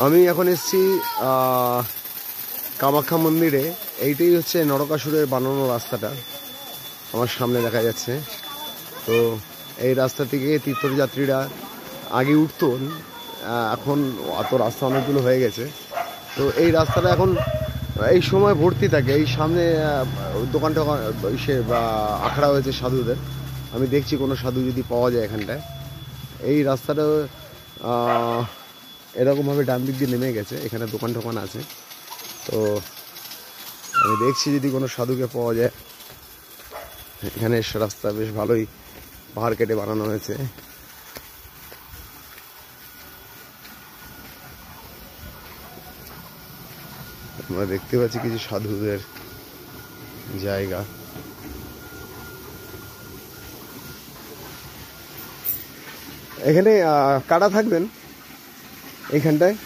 আমি এখন এসেছি কামাখ্যা মন্দিরে। এইটাই হচ্ছে নরকাসুরের বানানো রাস্তাটা আমার সামনে দেখা যাচ্ছে। তো এই রাস্তা থেকে তীর্থযাত্রীরা আগে উঠতো, এখন অত রাস্তা অনেকগুলো হয়ে গেছে। তো এই রাস্তাটা এখন এই সময় ভর্তি থাকে। এই সামনে দোকান টোকান সে আখড়া হয়েছে সাধুদের। আমি দেখছি কোনো সাধু যদি পাওয়া যায় এখানটায়। এই রাস্তাটা এরকমভাবে ডান দিক দিয়ে নেমে গেছে, এখানে দোকান টোকান আছে। তো আমি দেখছি যদি কোনো সাধুকে পাওয়া যায়। এখানে রাস্তা বেশ ভালোই পাহাড় কেটে বানানো হয়েছে। আমরা দেখতে পাচ্ছি কিছু সাধুদের জায়গা। এখানে কারা থাকবেন এইখানটায়?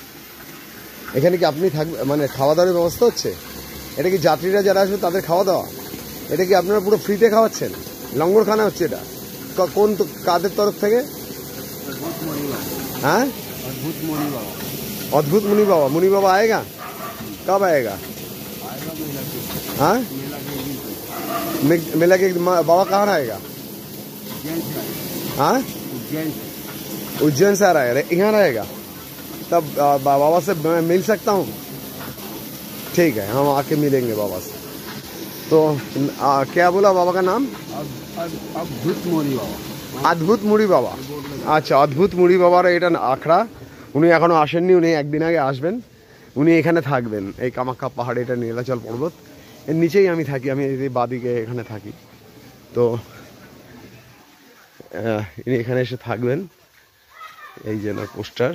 এখানে কি আপনি থাকবেন, মানে খাওয়া দাওয়ার ব্যবস্থা হচ্ছে? এটা কি যাত্রীরা যারা আসবে তাদের খাওয়া দাওয়া? এটা কি আপনারা পুরো ফ্রিতে খাওয়াচ্ছেন? লঙ্গরখানা হচ্ছে এটা? কোন কাদের তরফ থেকে? हाँ अद्भुत मुनि बाबा आएगा? कब आएगा? हाँ मेला के बाबा कहाँ रहेगा? हाँ उज्जैन से आ रहा है, यहाँ रहेगा। तब बाबा से मिल सकता हूँ? ठीक है, हम आके मिलेंगे बाबा से। तो क्या बोला बाबा का नाम? अद्भुत मुनि बाबा। অদ্ভুত মুড়ি বাবা। আচ্ছা, অদ্ভুত মুড়ি বাবার এটা আখড়া। উনি এখনও আসেননি, উনি একদিন আগে আসবেন। উনি এখানে থাকবেন এই কামাখ্যা পাহাড়ে, এটা নীলাচল পর্বত, এর নিচেই আমি থাকি। আমি এই বাদিকে এখানে থাকি। তো ইনি এখানে এসে থাকবেন। এই যে না পোস্টার।